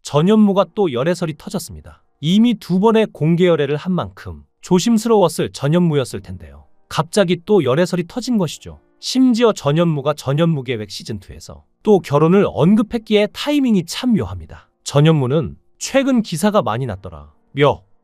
전현무가 또 열애설이 터졌습니다. 이미 2번의 공개 열애를 한 만큼 조심스러웠을 전현무였을 텐데요. 갑자기 또 열애설이 터진 것이죠. 심지어 전현무가 전현무계획 시즌2에서 또 결혼을 언급했기에 타이밍이 참 묘합니다. 전현무는 최근 기사가 많이 났더라.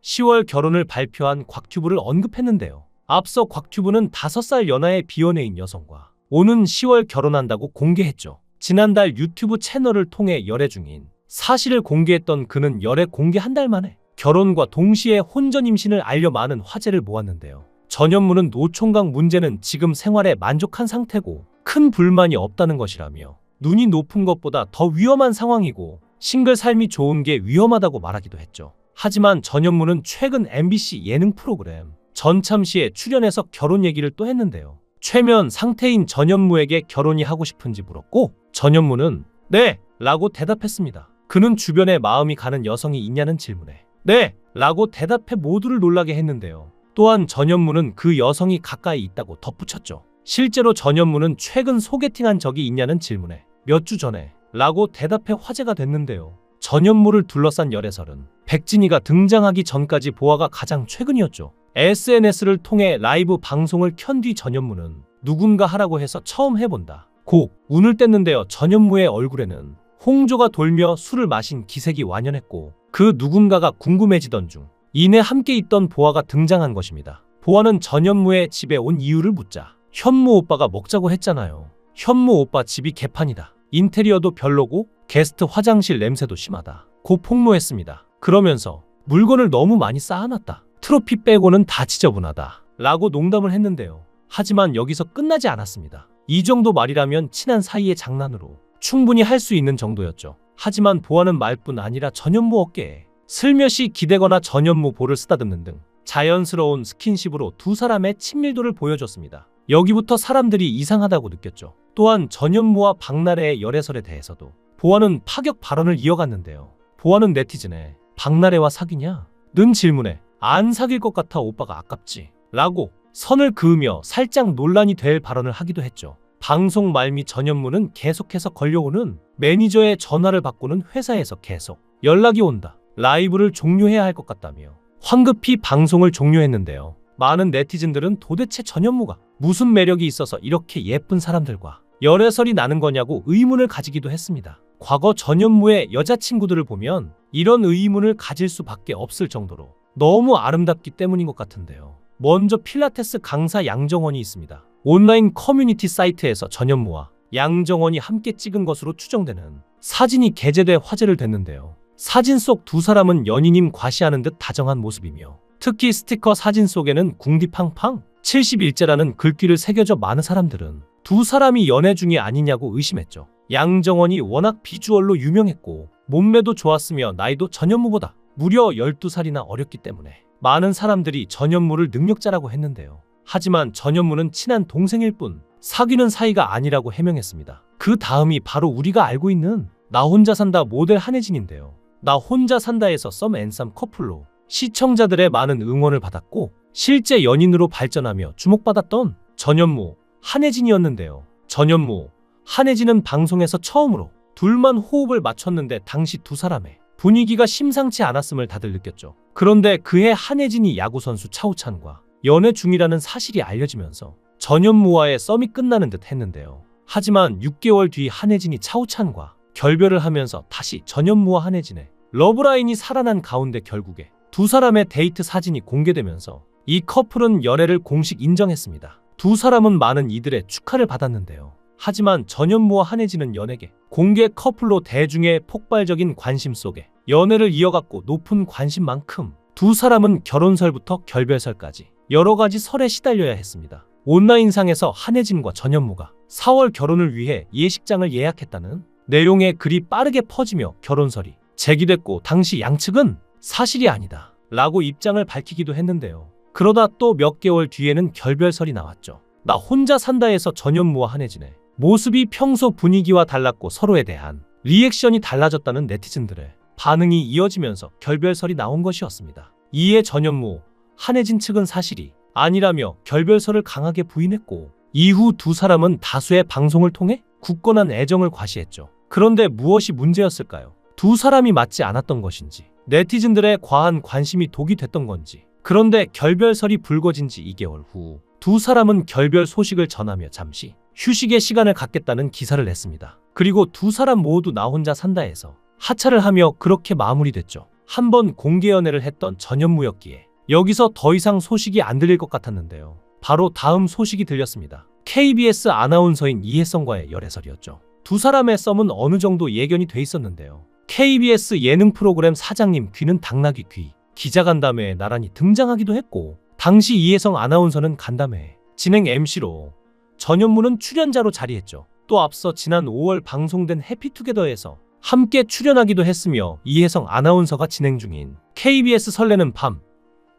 10월 결혼을 발표한 곽튜브를 언급했는데요. 앞서 곽튜브는 5살 연하의 비연애인 여성과 오는 10월 결혼한다고 공개했죠. 지난달 유튜브 채널을 통해 열애 중인 사실을 공개했던 그는 열애 공개 한 달 만에 결혼과 동시에 혼전 임신을 알려 많은 화제를 모았는데요. 전현무는 노총각 문제는 지금 생활에 만족한 상태고 큰 불만이 없다는 것이라며 눈이 높은 것보다 더 위험한 상황이고 싱글 삶이 좋은 게 위험하다고 말하기도 했죠. 하지만 전현무는 최근 MBC 예능 프로그램 전참시에 출연해서 결혼 얘기를 또 했는데요. 최면 상태인 전현무에게 결혼이 하고 싶은지 물었고 전현무는 네! 라고 대답했습니다. 그는 주변에 마음이 가는 여성이 있냐는 질문에 네! 라고 대답해 모두를 놀라게 했는데요. 또한 전현무는 그 여성이 가까이 있다고 덧붙였죠. 실제로 전현무는 최근 소개팅한 적이 있냐는 질문에 몇 주 전에 라고 대답해 화제가 됐는데요. 전현무를 둘러싼 열애설은 백진이가 등장하기 전까지 보아가 가장 최근이었죠. SNS를 통해 라이브 방송을 켠 뒤 전현무는 누군가 하라고 해서 처음 해본다. 고 운을 뗐는데요. 전현무의 얼굴에는 홍조가 돌며 술을 마신 기색이 완연했고 그 누군가가 궁금해지던 중 이내 함께 있던 보아가 등장한 것입니다. 보아는 전현무의 집에 온 이유를 묻자 현무 오빠가 먹자고 했잖아요. 현무 오빠 집이 개판이다. 인테리어도 별로고 게스트 화장실 냄새도 심하다. 고 폭로했습니다. 그러면서 물건을 너무 많이 쌓아놨다. 트로피 빼고는 다 지저분하다. 라고 농담을 했는데요. 하지만 여기서 끝나지 않았습니다. 이 정도 말이라면 친한 사이의 장난으로 충분히 할 수 있는 정도였죠. 하지만 보아는 말뿐 아니라 전현무 어깨에 슬며시 기대거나 전현무 볼을 쓰다듬는 등 자연스러운 스킨십으로 두 사람의 친밀도를 보여줬습니다. 여기부터 사람들이 이상하다고 느꼈죠. 또한 전현무와 박나래의 열애설에 대해서도 보아는 파격 발언을 이어갔는데요. 보아는 네티즌에 박나래와 사귀냐? 는 질문에 안 사귈 것 같아 오빠가 아깝지 라고 선을 그으며 살짝 논란이 될 발언을 하기도 했죠. 방송 말미 전현무는 계속해서 걸려오는 매니저의 전화를 받고는 회사에서 계속 연락이 온다. 라이브를 종료해야 할 것 같다며 황급히 방송을 종료했는데요. 많은 네티즌들은 도대체 전현무가 무슨 매력이 있어서 이렇게 예쁜 사람들과 열애설이 나는 거냐고 의문을 가지기도 했습니다. 과거 전현무의 여자친구들을 보면 이런 의문을 가질 수밖에 없을 정도로 너무 아름답기 때문인 것 같은데요. 먼저 필라테스 강사 양정원이 있습니다. 온라인 커뮤니티 사이트에서 전현무와 양정원이 함께 찍은 것으로 추정되는 사진이 게재돼 화제를 댔는데요. 사진 속 두 사람은 연인임 과시하는 듯 다정한 모습이며 특히 스티커 사진 속에는 궁디팡팡 71제라는 글귀를 새겨져 많은 사람들은 두 사람이 연애 중이 아니냐고 의심했죠. 양정원이 워낙 비주얼로 유명했고 몸매도 좋았으며 나이도 전현무보다 무려 12살이나 어렸기 때문에 많은 사람들이 전현무를 능력자라고 했는데요. 하지만 전현무는 친한 동생일 뿐 사귀는 사이가 아니라고 해명했습니다. 그 다음이 바로 우리가 알고 있는 나 혼자 산다 모델 한혜진인데요. 나 혼자 산다에서 썸앤썸 커플로 시청자들의 많은 응원을 받았고 실제 연인으로 발전하며 주목받았던 전현무, 한혜진이었는데요. 전현무, 한혜진은 방송에서 처음으로 둘만 호흡을 맞췄는데 당시 두 사람의 분위기가 심상치 않았음을 다들 느꼈죠. 그런데 그해 한혜진이 야구선수 차우찬과 연애 중이라는 사실이 알려지면서 전현무와의 썸이 끝나는 듯 했는데요. 하지만 6개월 뒤 한혜진이 차우찬과 결별을 하면서 다시 전현무와 한혜진의 러브라인이 살아난 가운데 결국에 두 사람의 데이트 사진이 공개되면서 이 커플은 연애를 공식 인정했습니다. 두 사람은 많은 이들의 축하를 받았는데요. 하지만 전현무와 한혜진은 연예계 공개 커플로 대중의 폭발적인 관심 속에 연애를 이어갔고 높은 관심만큼 두 사람은 결혼설부터 결별설까지 여러 가지 설에 시달려야 했습니다. 온라인상에서 한혜진과 전현무가 4월 결혼을 위해 예식장을 예약했다는 내용의 글이 빠르게 퍼지며 결혼설이 제기됐고 당시 양측은 사실이 아니다 라고 입장을 밝히기도 했는데요. 그러다 또 몇 개월 뒤에는 결별설이 나왔죠. 나 혼자 산다에서 전현무와 한혜진의 모습이 평소 분위기와 달랐고 서로에 대한 리액션이 달라졌다는 네티즌들의 반응이 이어지면서 결별설이 나온 것이었습니다. 이에 전현무, 한혜진 측은 사실이 아니라며 결별설을 강하게 부인했고 이후 두 사람은 다수의 방송을 통해 굳건한 애정을 과시했죠. 그런데 무엇이 문제였을까요? 두 사람이 맞지 않았던 것인지, 네티즌들의 과한 관심이 독이 됐던 건지. 그런데 결별설이 불거진 지 2개월 후 두 사람은 결별 소식을 전하며 잠시 휴식의 시간을 갖겠다는 기사를 냈습니다. 그리고 두 사람 모두 나 혼자 산다에서 하차를 하며 그렇게 마무리됐죠. 한번 공개 연애를 했던 전현무였기에 여기서 더 이상 소식이 안 들릴 것 같았는데요. 바로 다음 소식이 들렸습니다. KBS 아나운서인 이혜성과의 열애설이었죠. 두 사람의 썸은 어느 정도 예견이 돼 있었는데요. KBS 예능 프로그램 사장님 귀는 당나귀 귀, 기자간담회에 나란히 등장하기도 했고, 당시 이혜성 아나운서는 간담회 진행 MC로, 전현무는 출연자로 자리했죠. 또 앞서 지난 5월 방송된 해피투게더에서 함께 출연하기도 했으며, 이혜성 아나운서가 진행 중인 KBS 설레는 밤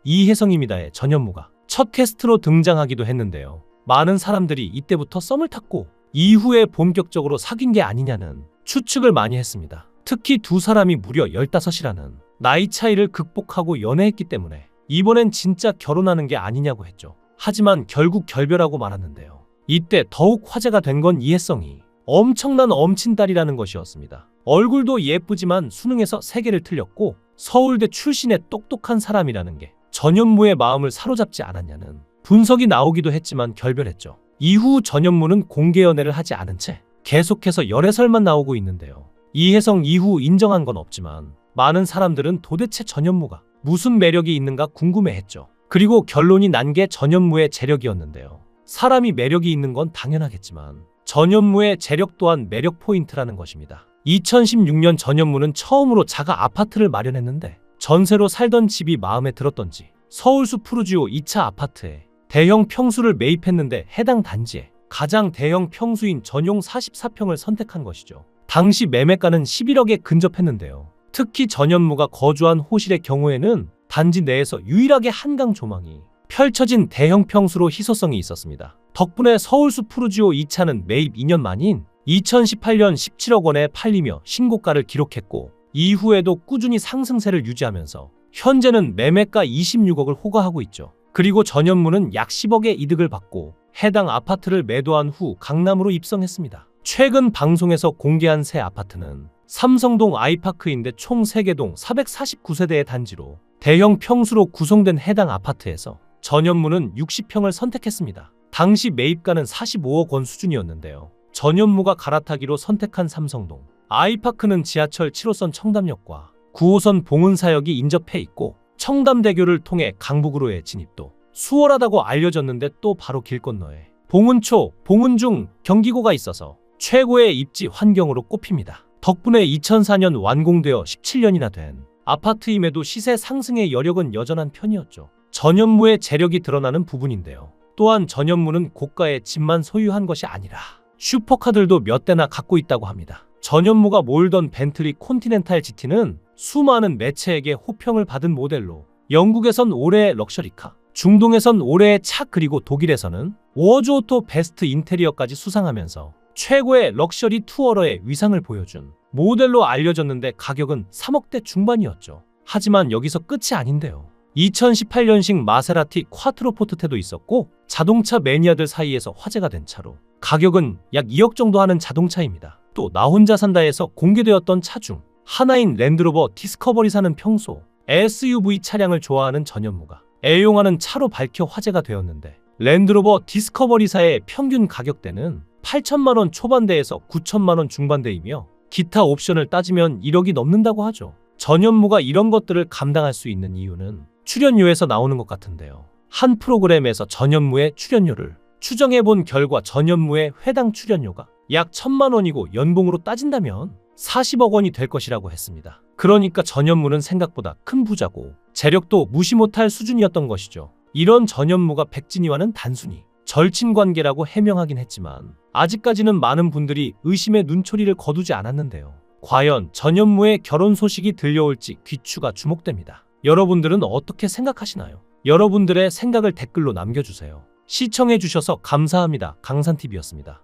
이혜성입니다의 전현무가 첫 캐스트로 등장하기도 했는데요. 많은 사람들이 이때부터 썸을 탔고 이후에 본격적으로 사귄 게 아니냐는 추측을 많이 했습니다. 특히 두 사람이 무려 15이라는 나이 차이를 극복하고 연애했기 때문에 이번엔 진짜 결혼하는 게 아니냐고 했죠. 하지만 결국 결별하고 말았는데요. 이때 더욱 화제가 된 건 이혜성이 엄청난 엄친딸이라는 것이었습니다. 얼굴도 예쁘지만 수능에서 3개를 틀렸고 서울대 출신의 똑똑한 사람이라는 게 전현무의 마음을 사로잡지 않았냐는 분석이 나오기도 했지만 결별했죠. 이후 전현무는 공개 연애를 하지 않은 채 계속해서 열애설만 나오고 있는데요. 이혜성 이후 인정한 건 없지만 많은 사람들은 도대체 전현무가 무슨 매력이 있는가 궁금해했죠. 그리고 결론이 난 게 전현무의 재력이었는데요. 사람이 매력이 있는 건 당연하겠지만 전현무의 재력 또한 매력 포인트라는 것입니다. 2016년 전현무는 처음으로 자가 아파트를 마련했는데 전세로 살던 집이 마음에 들었던지 서울수 푸르지오 2차 아파트에 대형 평수를 매입했는데 해당 단지에 가장 대형 평수인 전용 44평을 선택한 것이죠. 당시 매매가는 11억에 근접했는데요. 특히 전현무가 거주한 호실의 경우에는 단지 내에서 유일하게 한강 조망이 펼쳐진 대형 평수로 희소성이 있었습니다. 덕분에 서울수 푸르지오 2차는 매입 2년 만인 2018년 17억 원에 팔리며 신고가를 기록했고, 이후에도 꾸준히 상승세를 유지하면서 현재는 매매가 26억을 호가하고 있죠. 그리고 전현무는 약 10억의 이득을 받고 해당 아파트를 매도한 후 강남으로 입성했습니다. 최근 방송에서 공개한 새 아파트는 삼성동 아이파크인데 총 3개 동 449세대의 단지로 대형 평수로 구성된 해당 아파트에서 전현무는 60평을 선택했습니다. 당시 매입가는 45억 원 수준이었는데요. 전현무가 갈아타기로 선택한 삼성동 아이파크는 지하철 7호선 청담역과 9호선 봉은사역이 인접해 있고 청담대교를 통해 강북으로의 진입도 수월하다고 알려졌는데, 또 바로 길 건너에 봉은초, 봉은중, 경기고가 있어서 최고의 입지 환경으로 꼽힙니다. 덕분에 2004년 완공되어 17년이나 된 아파트임에도 시세 상승의 여력은 여전한 편이었죠. 전현무의 재력이 드러나는 부분인데요. 또한 전현무는 고가의 집만 소유한 것이 아니라 슈퍼카들도 몇 대나 갖고 있다고 합니다. 전현무가 몰던 벤틀리 콘티넨탈 GT는 수많은 매체에게 호평을 받은 모델로 영국에선 올해의 럭셔리카, 중동에선 올해의 차, 그리고 독일에서는 워즈오토 베스트 인테리어까지 수상하면서 최고의 럭셔리 투어러의 위상을 보여준 모델로 알려졌는데 가격은 3억대 중반이었죠. 하지만 여기서 끝이 아닌데요. 2018년식 마세라티 콰트로포르테도 있었고, 자동차 매니아들 사이에서 화제가 된 차로 가격은 약 2억 정도 하는 자동차입니다. 또 나 혼자 산다에서 공개되었던 차 중 하나인 랜드로버 디스커버리사는 평소 SUV 차량을 좋아하는 전현무가 애용하는 차로 밝혀 화제가 되었는데, 랜드로버 디스커버리사의 평균 가격대는 8천만 원 초반대에서 9천만 원 중반대이며 기타 옵션을 따지면 1억이 넘는다고 하죠. 전현무가 이런 것들을 감당할 수 있는 이유는 출연료에서 나오는 것 같은데요. 한 프로그램에서 전현무의 출연료를 추정해본 결과 전현무의 회당 출연료가 약 1,000만 원이고 연봉으로 따진다면 40억 원이 될 것이라고 했습니다. 그러니까 전현무는 생각보다 큰 부자고 재력도 무시 못할 수준이었던 것이죠. 이런 전현무가 백진이와는 단순히 절친관계라고 해명하긴 했지만 아직까지는 많은 분들이 의심의 눈초리를 거두지 않았는데요. 과연 전현무의 결혼 소식이 들려올지 귀추가 주목됩니다. 여러분들은 어떻게 생각하시나요? 여러분들의 생각을 댓글로 남겨주세요. 시청해주셔서 감사합니다. 강산TV였습니다.